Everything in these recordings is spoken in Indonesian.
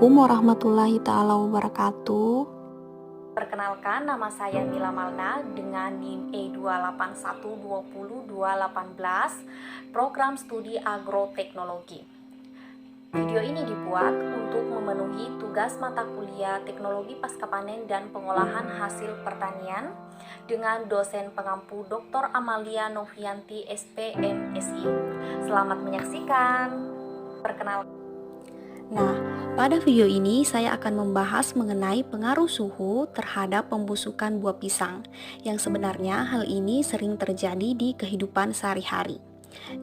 Assalamualaikum warahmatullahi taala wabarakatuh. Perkenalkan, nama saya Mila Malna dengan NIM E281202018 Program Studi Agroteknologi. Video ini dibuat untuk memenuhi tugas mata kuliah Teknologi Pascapanen dan Pengolahan Hasil Pertanian dengan dosen pengampu Dr. Amalia Novianti SPMSI. Selamat menyaksikan. Perkenalkan. Nah, pada video ini saya akan membahas mengenai pengaruh suhu terhadap pembusukan buah pisang, yang sebenarnya hal ini sering terjadi di kehidupan sehari-hari.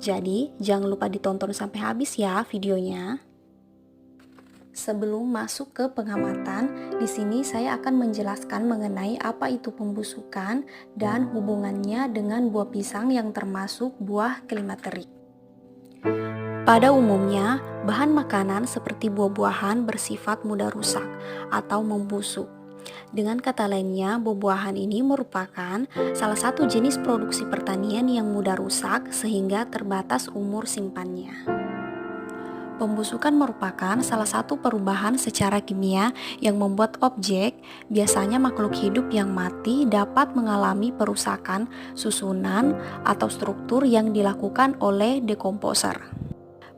Jadi, jangan lupa ditonton sampai habis ya videonya. Sebelum masuk ke pengamatan, di sini saya akan menjelaskan mengenai apa itu pembusukan dan hubungannya dengan buah pisang yang termasuk buah klimaterik. Pada umumnya, bahan makanan seperti buah-buahan bersifat mudah rusak atau membusuk. Dengan kata lainnya, buah-buahan ini merupakan salah satu jenis produksi pertanian yang mudah rusak sehingga terbatas umur simpannya. Pembusukan merupakan salah satu perubahan secara kimia yang membuat objek, biasanya makhluk hidup yang mati, dapat mengalami perusakan susunan atau struktur yang dilakukan oleh dekomposer.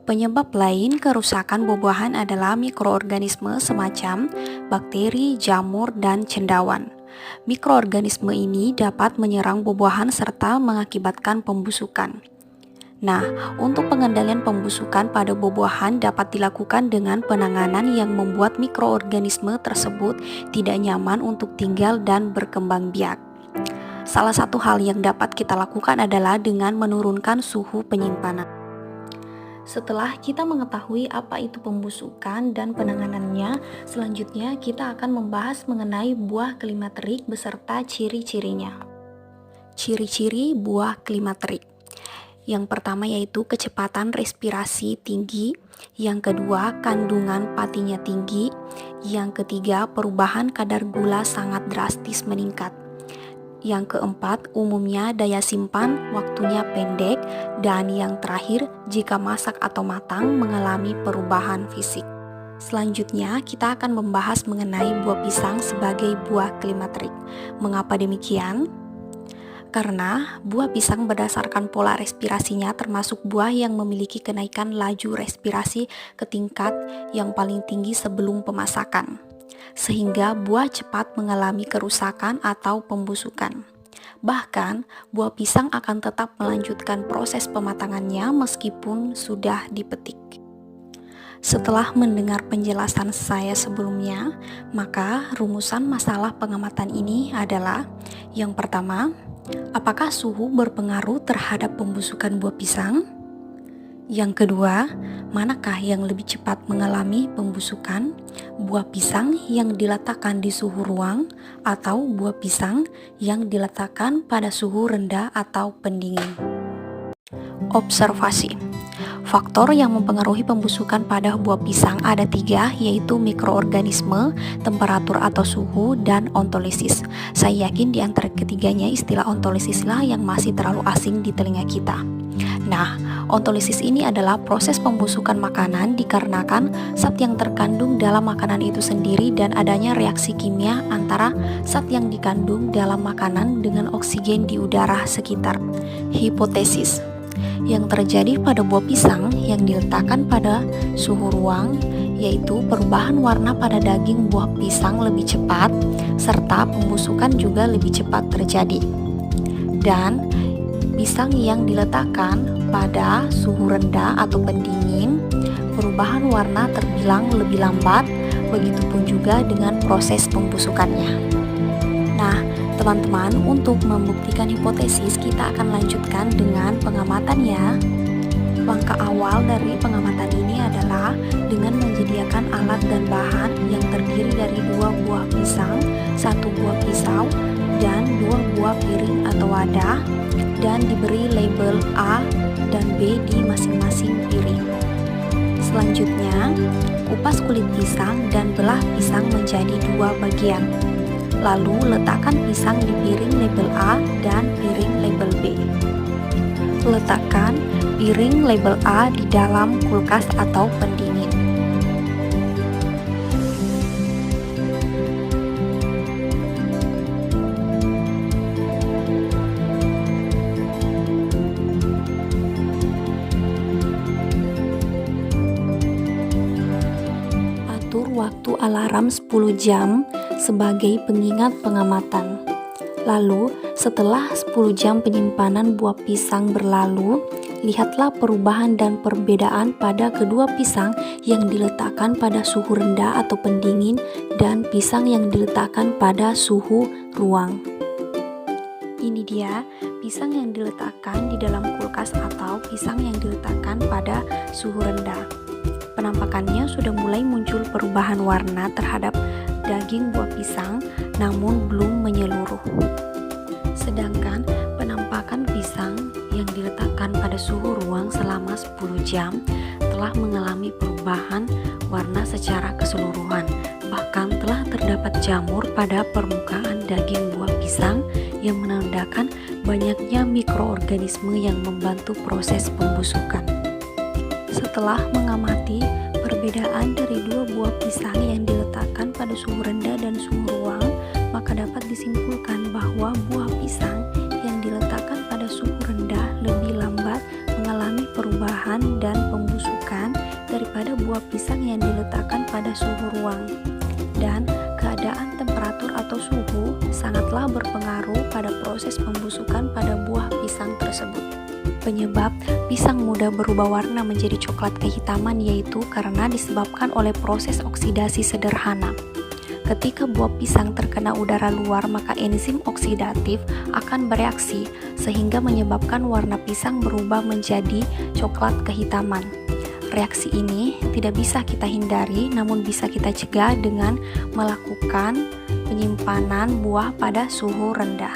Penyebab lain kerusakan buah-buahan adalah mikroorganisme semacam bakteri, jamur, dan cendawan. Mikroorganisme ini dapat menyerang buah-buahan serta mengakibatkan pembusukan. Nah, untuk pengendalian pembusukan pada buah-buahan dapat dilakukan dengan penanganan yang membuat mikroorganisme tersebut tidak nyaman untuk tinggal dan berkembang biak. Salah satu hal yang dapat kita lakukan adalah dengan menurunkan suhu penyimpanan. Setelah kita mengetahui apa itu pembusukan dan penanganannya, selanjutnya kita akan membahas mengenai buah klimaterik beserta ciri-cirinya. Ciri-ciri buah klimaterik. Yang pertama yaitu kecepatan respirasi tinggi, yang kedua kandungan patinya tinggi, yang ketiga perubahan kadar gula sangat drastis meningkat. Yang keempat, umumnya daya simpan waktunya pendek, dan yang terakhir, jika masak atau matang mengalami perubahan fisik. Selanjutnya, kita akan membahas mengenai buah pisang sebagai buah klimaterik. Mengapa demikian? Karena buah pisang berdasarkan pola respirasinya termasuk buah yang memiliki kenaikan laju respirasi ke tingkat yang paling tinggi sebelum pemasakan, sehingga buah cepat mengalami kerusakan atau pembusukan. Bahkan, buah pisang akan tetap melanjutkan proses pematangannya meskipun sudah dipetik. Setelah mendengar penjelasan saya sebelumnya, maka rumusan masalah pengamatan ini adalah: yang pertama, apakah suhu berpengaruh terhadap pembusukan buah pisang? Yang kedua, manakah yang lebih cepat mengalami pembusukan? Buah pisang yang diletakkan di suhu ruang atau buah pisang yang diletakkan pada suhu rendah atau pendingin? Observasi. Faktor yang mempengaruhi pembusukan pada buah pisang ada 3, yaitu mikroorganisme, temperatur atau suhu, dan ontolisis. Saya yakin di antara ketiganya istilah ontolisis lah yang masih terlalu asing di telinga kita. Nah, ontolisis ini adalah proses pembusukan makanan dikarenakan zat yang terkandung dalam makanan itu sendiri dan adanya reaksi kimia antara zat yang dikandung dalam makanan dengan oksigen di udara sekitar. Hipotesis yang terjadi pada buah pisang yang diletakkan pada suhu ruang, yaitu perubahan warna pada daging buah pisang lebih cepat, serta pembusukan juga lebih cepat terjadi. Dan pisang yang diletakkan pada suhu rendah atau pendingin, perubahan warna terbilang lebih lambat, begitupun juga dengan proses pembusukannya. Nah, teman-teman, untuk membuktikan hipotesis, kita akan lanjutkan dengan pengamatan ya. Langkah awal dari pengamatan ini adalah dengan menyediakan alat dan bahan yang terdiri dari 2 buah pisang, 1 buah pisau, dan 2 buah piring atau wadah, dan diberi label A dan B di masing-masing piring. Selanjutnya, kupas kulit pisang dan belah pisang menjadi 2 bagian. Lalu letakkan pisang di piring label A dan piring label B. Letakkan piring label A di dalam kulkas atau pendingin. alarm 10 jam sebagai pengingat pengamatan. Lalu, setelah 10 jam penyimpanan buah pisang berlalu, lihatlah perubahan dan perbedaan pada kedua pisang yang diletakkan pada suhu rendah atau pendingin dan pisang yang diletakkan pada suhu ruang. Ini dia pisang yang diletakkan di dalam kulkas atau pisang yang diletakkan pada suhu rendah. Penampakannya sudah mulai muncul perubahan warna terhadap daging buah pisang, namun belum menyeluruh. Sedangkan penampakan pisang yang diletakkan pada suhu ruang selama 10 jam telah mengalami perubahan warna secara keseluruhan. Bahkan telah terdapat jamur pada permukaan daging buah pisang yang menandakan banyaknya mikroorganisme yang membantu proses pembusukan. Setelah mengamati perbedaan dari dua buah pisang yang diletakkan pada suhu rendah dan suhu ruang, maka dapat disimpulkan bahwa buah pisang yang diletakkan pada suhu rendah lebih lambat mengalami perubahan dan pembusukan daripada buah pisang yang diletakkan pada suhu ruang. Dan keadaan temperatur atau suhu sangatlah berpengaruh pada proses pembusukan pada buah pisang tersebut. Penyebab pisang mudah berubah warna menjadi coklat kehitaman yaitu karena disebabkan oleh proses oksidasi sederhana. Ketika buah pisang terkena udara luar, maka enzim oksidatif akan bereaksi sehingga menyebabkan warna pisang berubah menjadi coklat kehitaman. Reaksi ini tidak bisa kita hindari, namun bisa kita cegah dengan melakukan penyimpanan buah pada suhu rendah.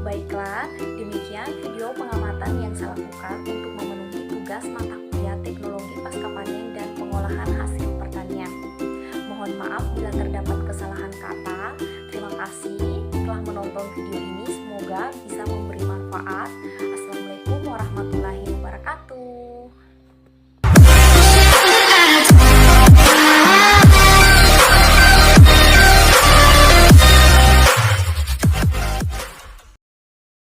Baiklah, demikian video pengamatan yang saya lakukan untuk memenuhi tugas mata kuliah Teknologi Pascapanen dan Pengolahan Hasil Pertanian. Mohon maaf bila terdapat kesalahan kata. Terima kasih telah menonton video ini, semoga bisa memberi manfaat.